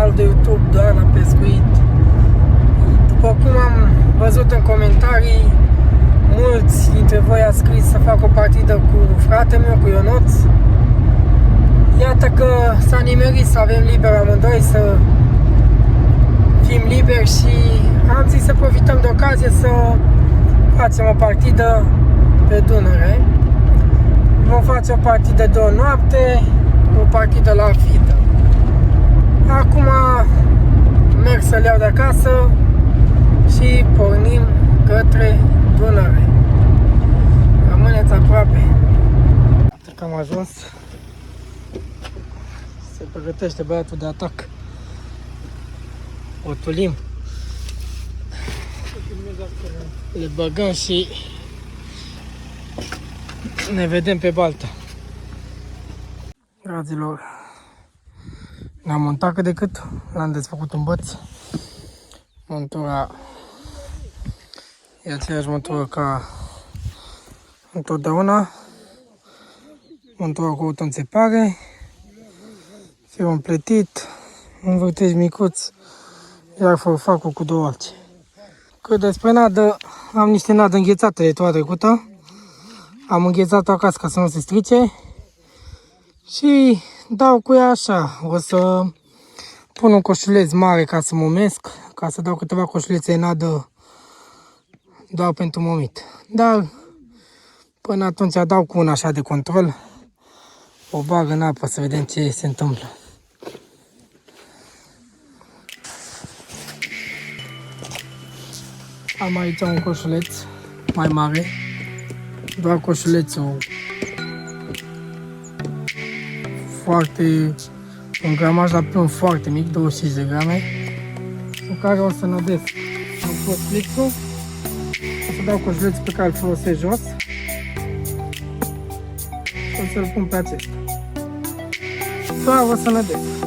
canal de YouTube Doana Pescuit. După cum am văzut în comentarii, mulți dintre voi ați scris să fac o partidă cu fratele meu, cu Ionuț. Iată că s-a nimerit să avem liber amândoi, să fim liberi și am zis să profităm de ocazie să facem o partidă pe Dunăre. Vom face o partidă de o noapte, o partidă la fită. Acum merg să-l iau de acasă și pornim către Dunăre. Rămâneți aproape. Că am ajuns. Se pregătește băiatul de atac. O tulim. Le băgăm și ne vedem pe baltă. Dragilor, ne-am montat cât de cât, l-am desfăcut un băț. Montura e aceeași montură ca întotdeauna. Montura cu auto înțepare, fie împletit, un vârtej micuț, iar forfacul cu două alții. Cât despre nadă, am niște nadă înghețate de toată trecută. Am înghețat-o acasă ca să nu se strice și dau cu ea așa. O să pun un coșuleț mare ca să mumesc, ca să dau câteva coșulețe în nadă doar pentru momit. Dar până atunci dau cu una așa de control, o bag în apă să vedem ce se întâmplă. Am aici un coșuleț mai mare, doar coșulețul foarte, un gramaj la plumb foarte mic, 25 de grame, cu care o să nădesc un fosflixul, o să dau coșulețul pe care îl folosesc jos și o să-l pun pe acesta. Doar o să nădesc.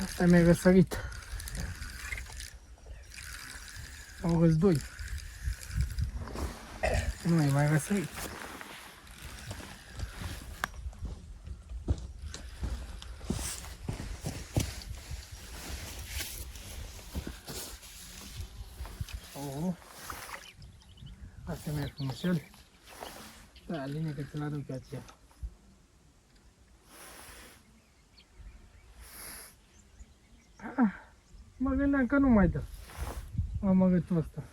Asta mi-a răsărit. Au răzdoi. Nu e mai răsărit. Asta mi-a frumușel. Da, linie că ți-l aduc pe aceea. Mă gândeam că nu mai dă amăgătul ăsta.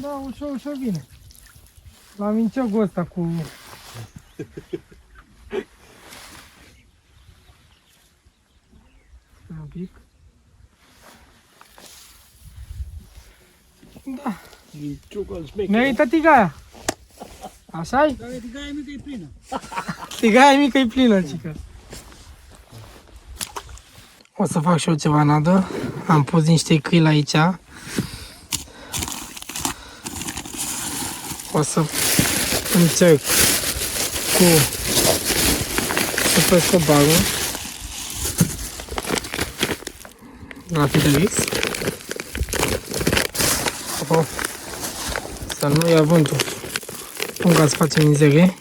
Da, ușor, ușor vine. La minciogul ăsta cu... un pic. Da. Merită tigaia. Așa-i? Tigaia mică e plină. Tigaia mică e plină, cică. O să fac și eu ceva nadă. Am pus niște cril aici. O să încerc cu super scobarul la Fidelix. Să nu ia vântul. Punga să face mizerie.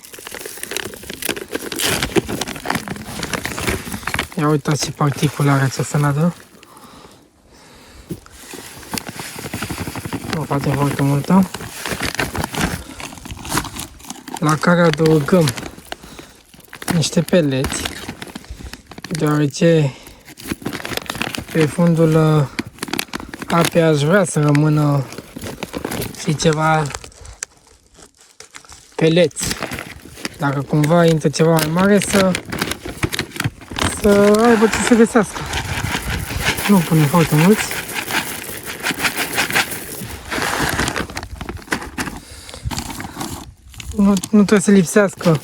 Ia uitați ce particule are această nadă. O facem foarte multă. La care adăugăm niște peleți, deoarece pe fundul apei aș vrea să rămână și ceva peleți. Dacă cumva intră ceva mai mare, să să aibă ce să găsească. Nu punem foarte mulți. Nu trebuie să lipsească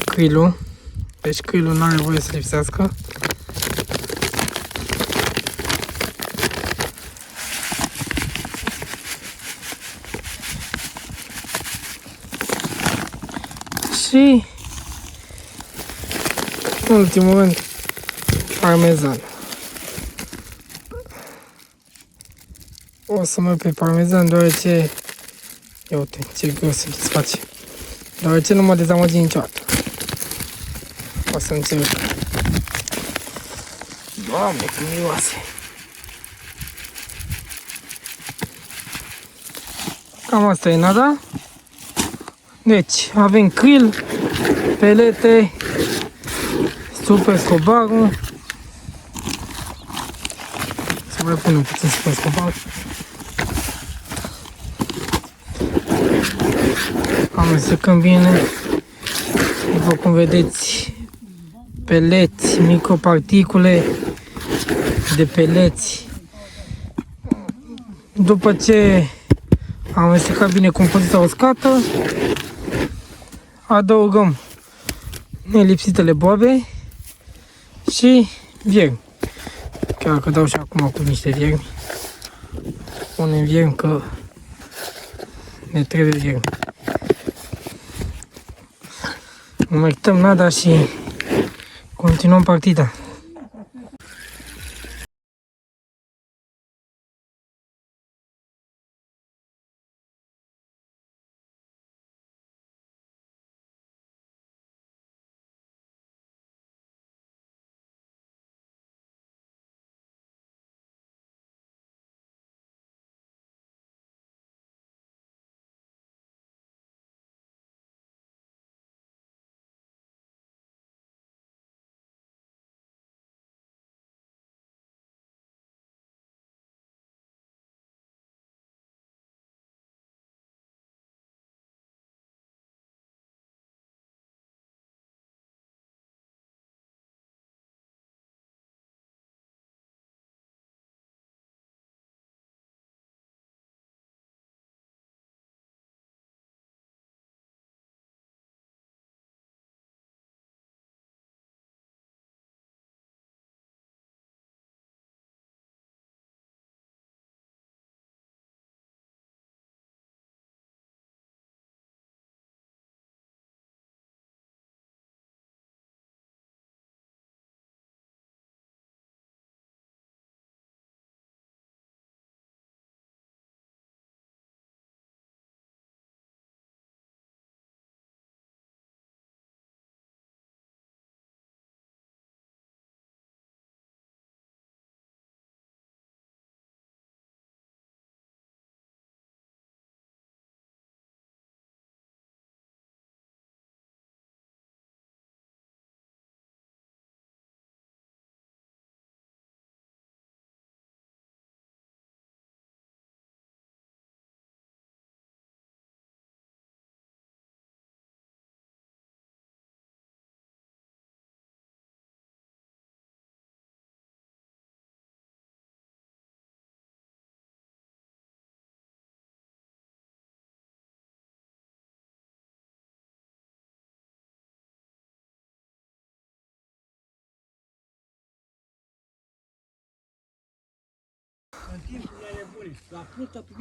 crilul. Deci crilul nu are voie să lipsească. Și în ultimul rând parmezan. O să merg pe parmezan deoarece ia uite ce greu se desface. Deoarece nu mă dezamăgi niciodată. O să încerc. Doamne, cum miroase! Cam asta e nada. Deci, avem krill, pelete, super scobarul. Să mai punem puțin super scobar. Amestecăm bine. După cum vedeți, peleți, microparticule de peleți. După ce am amestecat bine compoziția uscată, adăugăm nelipsitele boabe și viermi. Chiar că dau și acum cu niște viermi. Punem viermi că ne trebuie viermi. Umectăm nada și continuăm partida.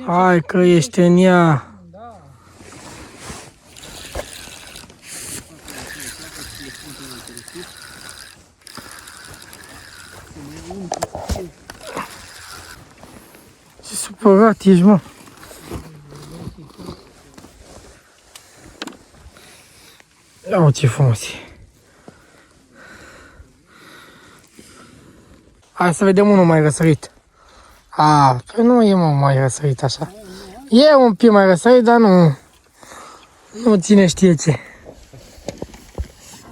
Hai că ești în ea. Ce supărat ești, mă. Ia ce frumos e. Hai să vedem unul mai răsărit. Păi nu e mai răsărit așa. E un pic mai răsărit, dar nu ține știe ce.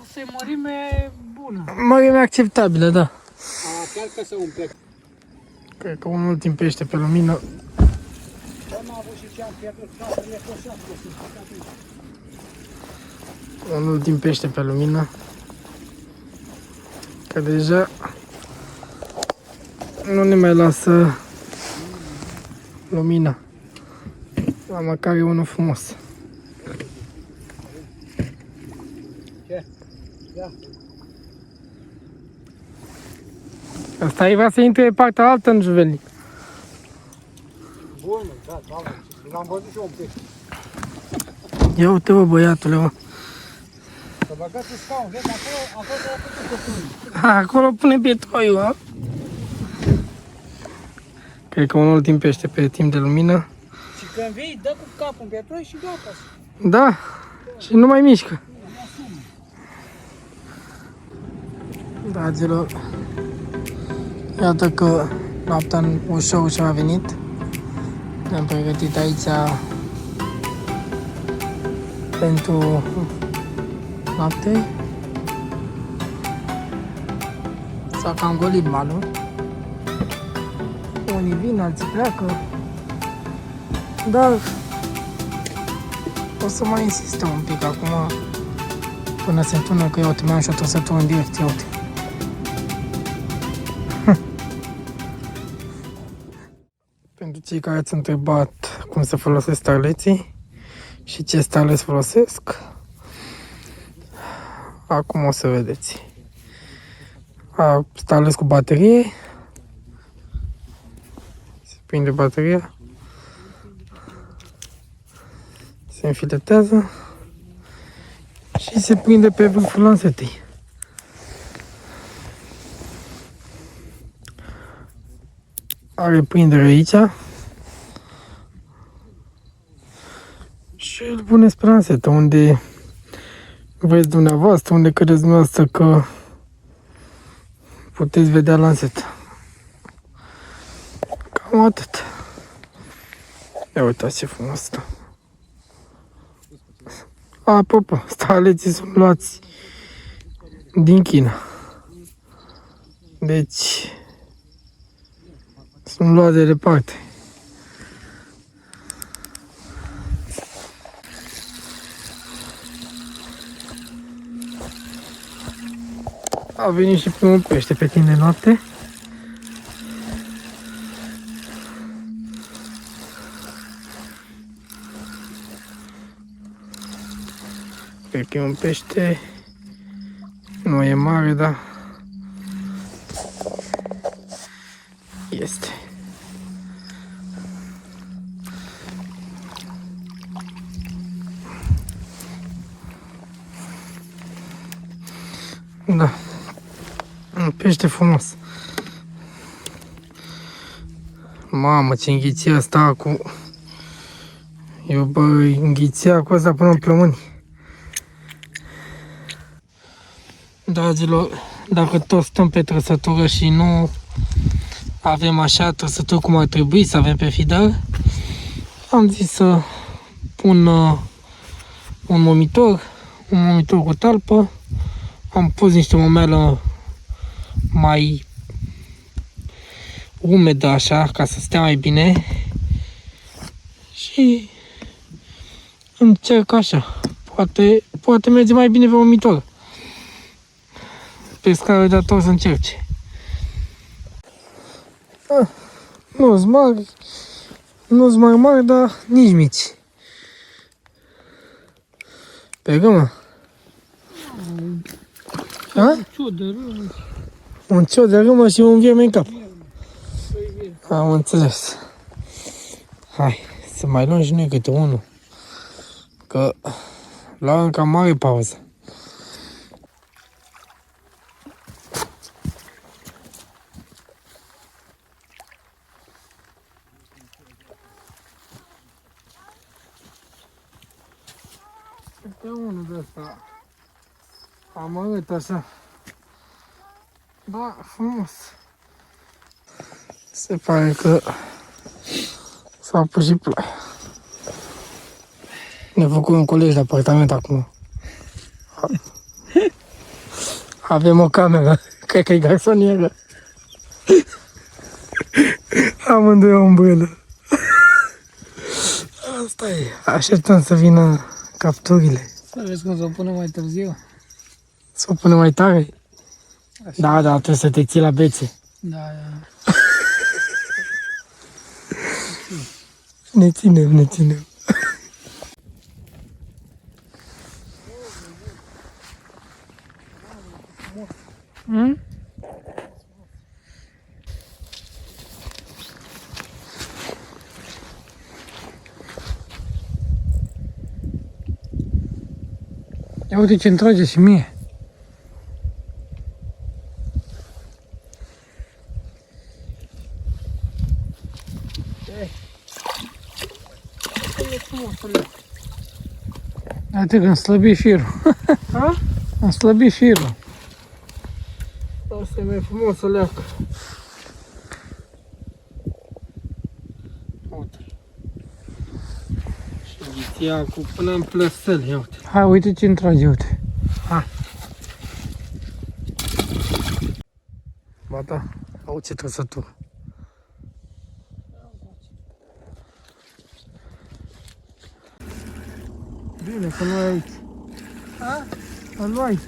Asta e mărime bună. Mărime acceptabilă, da. Chiar că se umple. Cred că un ultim pește pe lumină. Am avut și ce am pierdut, șaptele pe șapte. Un ultim pește pe lumină. Că deja nu ne mai lasă lumina. La măcar e unul frumos. Ce? Ia. Asta e vrea să intre pe partea altă în juvelnic. Bun, da, l-am văzut și eu un pește. Ia uite, bă, băiatule, mă. Să băgați în scaun, vezi, acolo a făcut o. Acolo pune pietroiul, a? Cred că unul timp pește pe timp de lumină. Și când vii, dă cu capul în pietroi și gata. Da, și nu mai mișcă. Dragilor, iată că noaptea ușor a venit. Ne-am pregătit aici pentru noapte. S-a cam golit malul. Unii vin, alții pleacă. Dar o să mai insistăm un pic acum până se întună, că eu mai am și o trăsătură în direct, ia uite. Pentru cei care ați întrebat cum se folosesc starleții și ce starleți folosesc, acum o să vedeți. Starleț cu baterie, se prinde bateria, se înfiletează și se prinde pe vârful lansetei. Are prindere aici și îl puneți pe lansetă, unde vreți dumneavoastră, unde credeți dumneavoastră că puteți vedea lanseta. Cam atât. Ia uitați ce frumos stă. Apropo, starleții sunt luați din China. Deci sunt luate de departe. A venit și primul pește pe timp de noapte. Cred că e un pește, nu e mare, dar este. Da, un pește frumos. Mamă, ce înghiția asta cu... Eu bă, înghiția cu asta până în plămâni. Dragilor, dacă tot stăm pe trăsătură și nu avem așa trăsături cum ar trebui să avem pe feeder, am zis să pun un momitor cu talpă. Am pus niște momeală mai umedă așa, ca să stea mai bine și încerc așa. Poate merge mai bine pe momitor. Pescarul dator să încerce. Nu-s mari, dar nici mici. Pe gâmă? Un ciot de râmă și un vierme în cap. Am înțeles. Hai, să mai luăm și noi câte unul. Că la încă mare pauză. Este unul de ăsta amărât așa. Da, frumos. Se pare că s-a pus și ploaia. Ne făcut un colegi de apartament acum. Avem o cameră, cred că e garsonieră. Amândoi o umbrelă. Asta e. Așteptăm să vină capturile. Să vezi cum să o punem mai târziu. Să o punem mai tare? Da, da, trebuie să te ții la bețe. Da, da. Ne ținem, ne ținem. Ia uite ce-mi trage și mie. Uite că îmi slăbi firul. Ha? Îmi slăbi firul. Asta e mai frumos să leacă. Uite. Și ghiția cu până în plăsăl, ia uite. Hai, uite ce-mi trage, uite. Ha. Ba da, auzi ce trăsătură. Bine, că nu ai aici. Ha? Îl luai.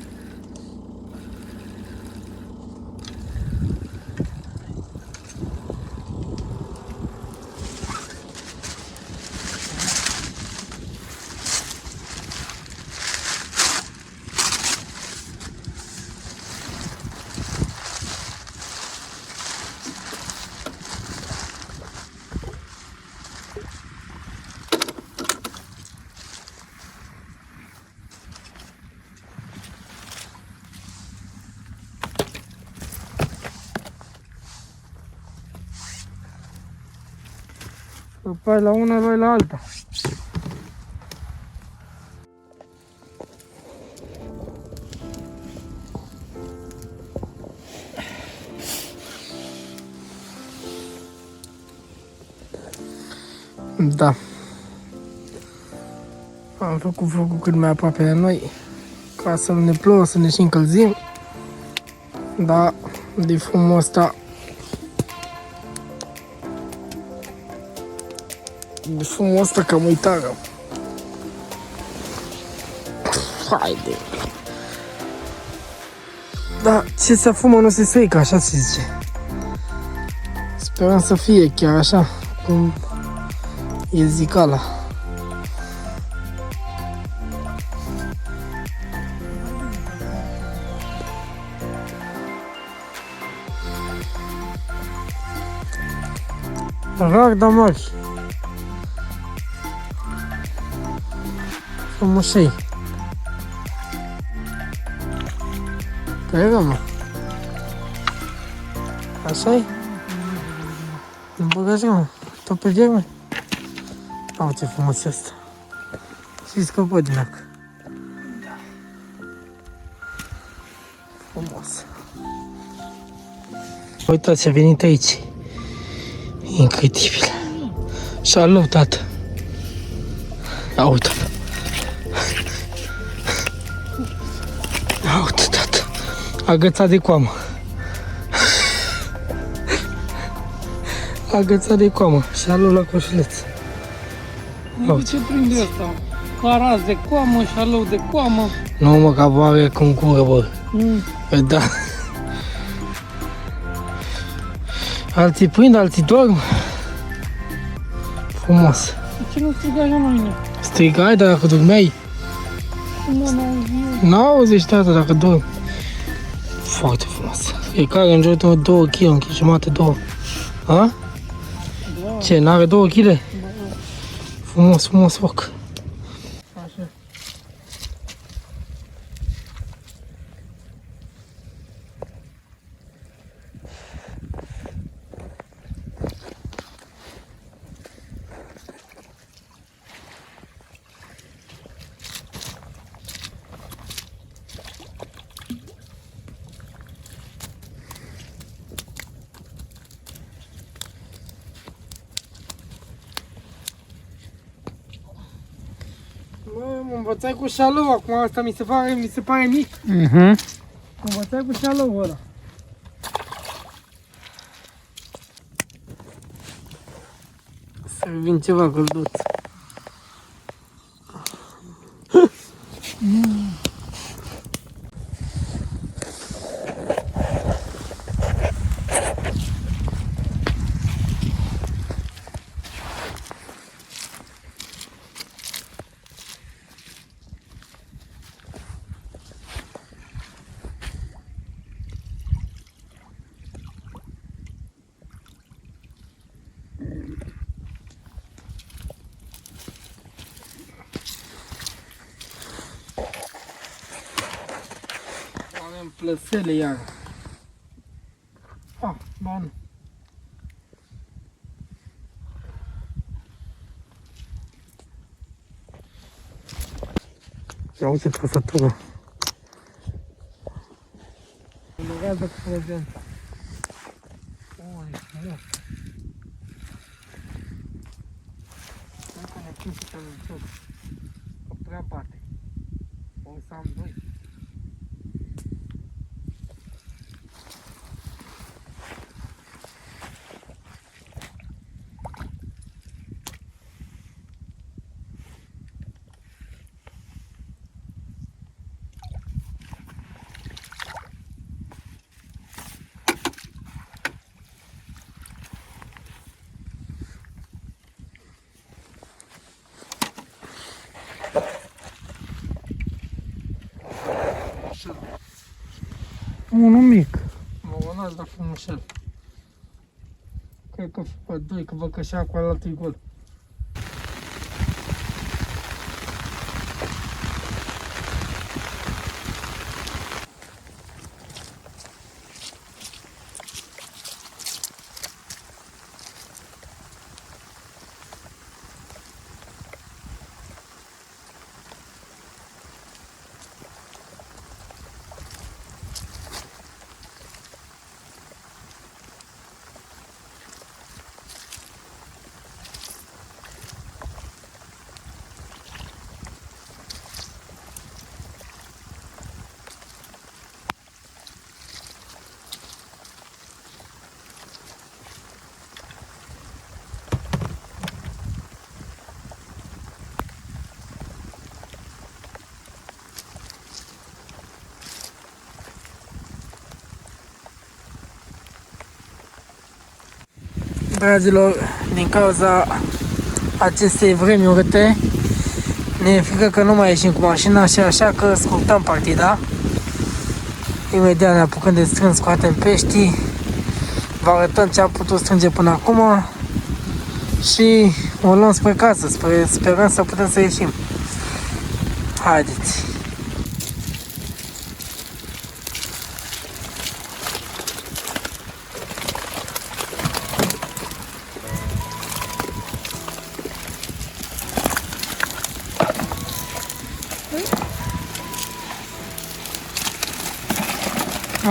Pai la una, vai la alta. Da. Am făcut focul cât mai aproape de noi, ca să nu ne plouă, să ne și încălzim. Da, de fumul ăsta. De fumul ăsta cam uitară. Haide. Da, ce se fumă nu se strică, așa se zice. Sperăm să fie chiar așa, cum e zicala. Rar, dar mari. Frumușei. Păi, mă. Așa-i? Nu băgați, mă. Tot pe germe. Au, ce frumos e asta. Și scăpă din ac. Frumos. Uitați ce a venit aici. Incredibil. Salut, tată. Ia uite. Ia uite, tată. Agățat de coamă. Agățat de coamă. Salut la coșuleț. Uite ce prinde ăsta. Caraz de coamă, șalou de coamă. Nu mă, că are cum cură, bă. Da. Alții prind, alții dorm. Frumos. De ce nu strigai la mine? Strigai, dar dacă dormeai? Nu, n-auzi. N-auzi, tată, dacă dormi. Foarte frumos. E care în jur de 2 kg, 1 kg jumate, 2. A? Da. Ce, n-are 2 kg? Da. Frumos, frumos foc. Așa. Mă învățai cu șalou, acum asta mi se pare mic. Mhm. Mă învățai cu șalou ăla. Să vin ceva călduț. Avem plăsele iar. Ah, ba nu. Ia uite trăsătură. Durează cu prezența. Oi, frumos. Cred că ne pun și pe tot. Că prea bate. O să am doi. Unul mic. Mă dar frumușel. Cred că pe doi, că văd că și acolo altul e gol. Dragilor, din cauza acestei vremi urâte, ne e frică că nu mai ieșim cu mașina și așa că scurtăm partida. Imediat ne apucăm de strâns, scoatem peștii, vă arătăm ce am putut strânge până acum și o luăm spre casă, sperăm să putem să ieșim. Haideți!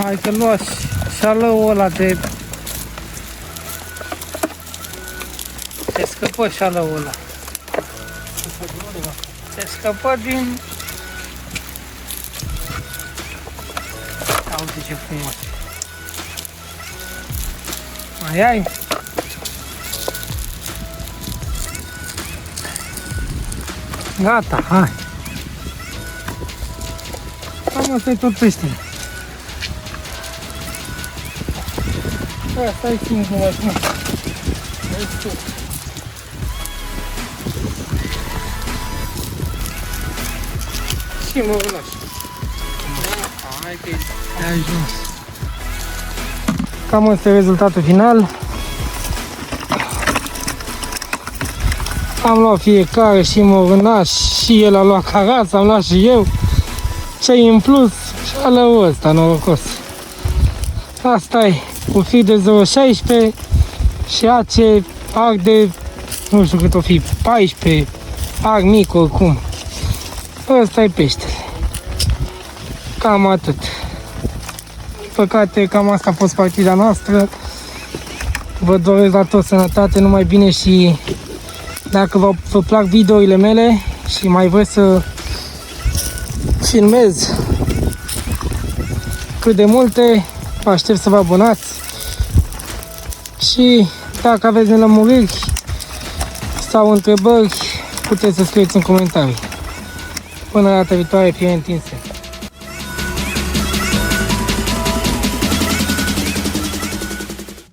Hai că luați șalăul ăla de... Se scăpă șalăul ăla. Se scăpă din... Uite ce frumos. Mai ai? Gata, hai. Cam asta e tot peștele. Asta e singurul acum. Și mă lași. Hai că ai ajuns. Cam asta e rezultatul final. Am luat fiecare și morânaș și el a luat carața, am luat și eu. Ce-i în plus? Șalăul ăsta norocos. Asta e. Cu fir de 0,16 și ace arc de, nu știu cât o fi, 14, arc mic oricum. Ăsta e peștele. Cam atât. Păcate, cam asta a fost partida noastră. Vă doresc la toți sănătate, numai bine și dacă vă plac videourile mele și mai vreți să filmez cât de multe, vă aștept să vă abonați și dacă aveți nelămuriri sau întrebări, puteți să scrieți în comentarii. Până data viitoare, fie întinse!